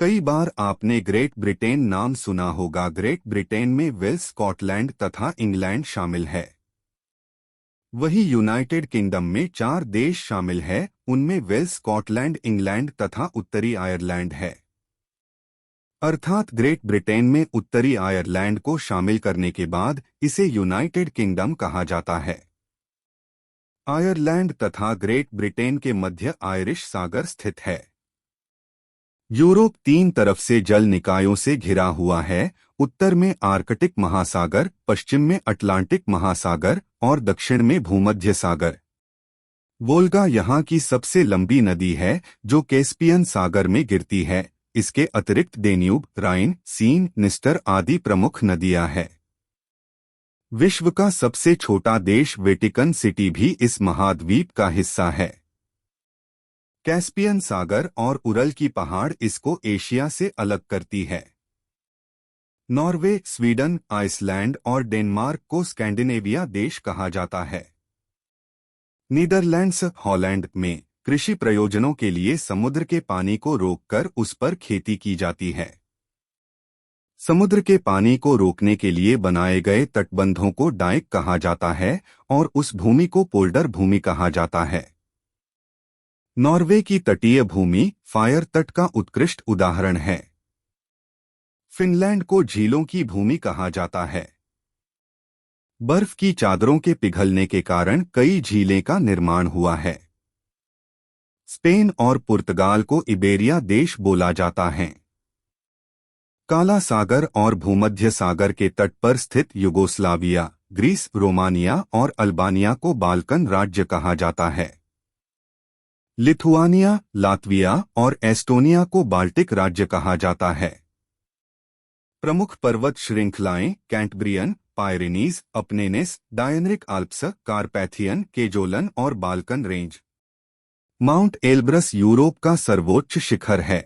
कई बार आपने great Britain नाम सुना होगा। ग्रेट ब्रिटेन में वेल्स, स्कॉटलैंड तथा इंग्लैंड शामिल है। वही यूनाइटेड किंगडम में 4 देश शामिल है। उनमें वेल्स, स्कॉटलैंड, इंग्लैंड तथा उत्तरी आयरलैंड है। अर्थात ग्रेट ब्रिटेन में उत्तरी आयरलैंड को शामिल करने के बाद इसे यूनाइटेड किंगडम कहा जाता है। आयरलैंड तथा ग्रेट ब्रिटेन के मध्य आयरिश सागर स्थित है। यूरोप 3 तरफ से जल निकायों से घिरा हुआ है। उत्तर में आर्कटिक महासागर, पश्चिम में अटलांटिक महासागर और दक्षिण में भूमध्य सागर। वोल्गा यहाँ की सबसे लंबी नदी है जो कैस्पियन सागर में गिरती है। इसके अतिरिक्त डेन्यूब, राइन, सीन, निस्टर आदि प्रमुख नदियां हैं। विश्व का सबसे छोटा देश वेटिकन सिटी भी इस महाद्वीप का हिस्सा है। कैस्पियन सागर और उरल की पहाड़ इसको एशिया से अलग करती है। नॉर्वे, स्वीडन, आइसलैंड और डेनमार्क को स्कैंडिनेविया देश कहा जाता है। नीदरलैंड्स, हॉलैंड में कृषि प्रयोजनों के लिए समुद्र के पानी को रोककर उस पर खेती की जाती है। समुद्र के पानी को रोकने के लिए बनाए गए तटबंधों को डाइक कहा जाता है और उस भूमि को पोल्डर भूमि कहा जाता है। नॉर्वे की तटीय भूमि फायर तट का उत्कृष्ट उदाहरण है। फिनलैंड को झीलों की भूमि कहा जाता है। बर्फ की चादरों के पिघलने के कारण कई झीलें का निर्माण हुआ है। स्पेन और पुर्तगाल को इबेरिया देश बोला जाता है। काला सागर और भूमध्य सागर के तट पर स्थित युगोस्लाविया, ग्रीस, रोमानिया और अल्बानिया को बाल्कन राज्य कहा जाता है। लिथुआनिया, लात्विया और एस्टोनिया को बाल्टिक राज्य कहा जाता है। प्रमुख पर्वत श्रृंखलाएं कैंटब्रियन, पायरेनीज, अपनेनेस, डायनरिक आल्प्स, कारपैथियन, केजोलन और Balkan range. Mount Elbrus Europe का सर्वोच्च शिखर है।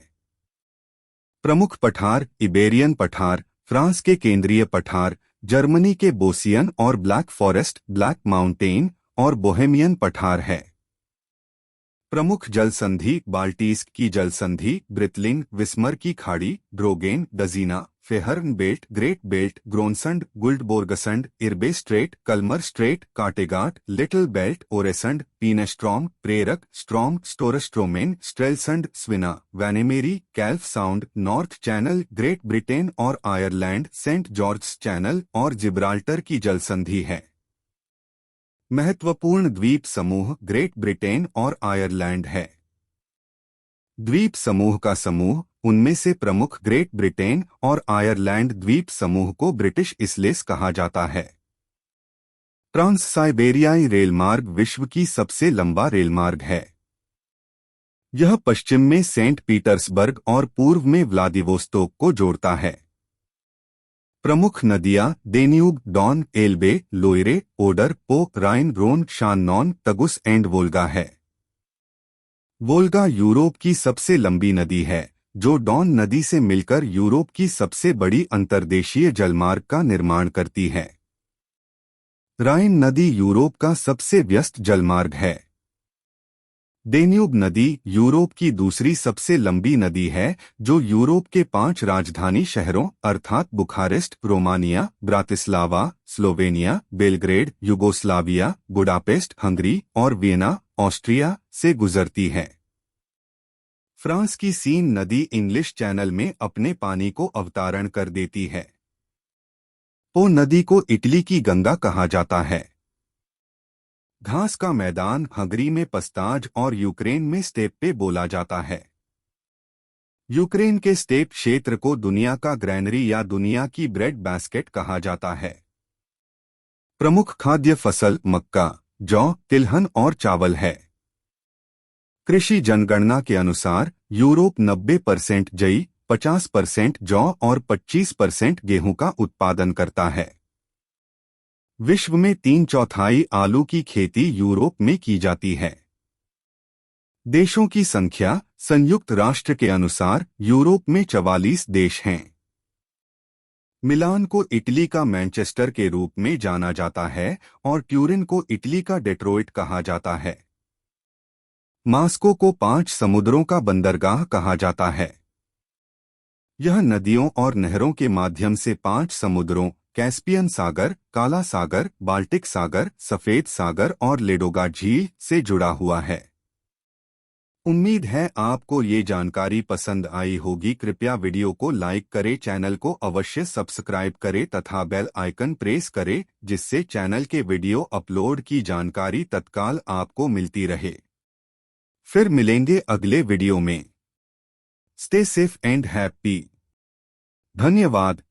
प्रमुख पठार इबेरियन पठार, फ्रांस के केंद्रीय पठार, जर्मनी के बोसियन और ब्लैक फॉरेस्ट, ब्लैक माउंटेन और बोहेमियन पठार है। प्रमुख जलसंधि बाल्टीस्क की जलसंधि, ब्रितलिंग, विस्मर की खाड़ी, Drogden, Dziwna, Fehmarn Belt, Great Belt, Gronsund, Guldborgsund, Irbe Strait, Kalmar Strait, Kattegat, Little Belt, Oresund, Peenestrom, प्रेरक, स्ट्रॉम, Storstrommen, Strelasund, Swina, Vainameri, Calf Sound, North Channel, Great Britain और आयरलैंड, सेंट जॉर्ज चैनल और Gibraltar की जलसंधि है। महत्वपूर्ण द्वीप समूह ग्रेट ब्रिटेन और आयरलैंड है। द्वीप समूह का समूह, उनमें से प्रमुख ग्रेट ब्रिटेन और आयरलैंड द्वीप समूह को ब्रिटिश इसलेस कहा जाता है। ट्रांस साइबेरियाई रेलमार्ग विश्व की सबसे लंबा रेलमार्ग है। यह पश्चिम में सेंट पीटर्सबर्ग और पूर्व में व्लादिवोस्तोक को जोड़ता है। प्रमुख नदियां डेन्यूब, डॉन, एल्बे, लोइरे, ओडर, पो, राइन, रोन, शान्नॉन, तगुस एंड वोल्गा है। वोल्गा यूरोप की सबसे लंबी नदी है जो डॉन नदी से मिलकर यूरोप की सबसे बड़ी अंतर्देशीय जलमार्ग का निर्माण करती है। राइन नदी यूरोप का सबसे व्यस्त जलमार्ग है। डेन्यूब नदी यूरोप की दूसरी सबसे लंबी नदी है जो यूरोप के 5 राजधानी शहरों अर्थात Bucharest, Romania, Bratislava, Slovenia, Belgrade, Yugoslavia, Budapest, Hungary और वियना, ऑस्ट्रिया से गुजरती है। फ्रांस की सीन नदी इंग्लिश चैनल में अपने पानी को अवतारण कर देती है। पो नदी को इटली की गंगा कहा जाता है। घास का मैदान हंगरी में पस्ताज और यूक्रेन में स्टेप्पे बोला जाता है। यूक्रेन के स्टेप क्षेत्र को दुनिया का ग्रैनरी या दुनिया की ब्रेड बास्केट कहा जाता है। प्रमुख खाद्य फसल मक्का, जौ, तिलहन और चावल है। कृषि जनगणना के अनुसार यूरोप 90% जई, 50% जौ और 25% गेहूं का उत्पादन करता है। विश्व में 3/4 आलू की खेती यूरोप में की जाती है। देशों की संख्या संयुक्त राष्ट्र के अनुसार यूरोप में 44 देश हैं। मिलान को इटली का मैनचेस्टर के रूप में जाना जाता है और ट्यूरिन को इटली का डेट्रॉइट कहा जाता है। मास्को को 5 समुद्रों का बंदरगाह कहा जाता है। यह नदियों और नहरों के माध्यम से 5 समुद्रों कैस्पियन सागर, काला सागर, बाल्टिक सागर, सफेद सागर और लेडोगा झील से जुड़ा हुआ है। उम्मीद है आपको ये जानकारी पसंद आई होगी। कृपया वीडियो को लाइक करें, चैनल को अवश्य सब्सक्राइब करें तथा बेल आइकन प्रेस करें, जिससे चैनल के वीडियो अपलोड की जानकारी तत्काल आपको मिलती रहे। फिर मिलेंगे अगले वीडियो में। Stay safe and happy. धन्यवाद।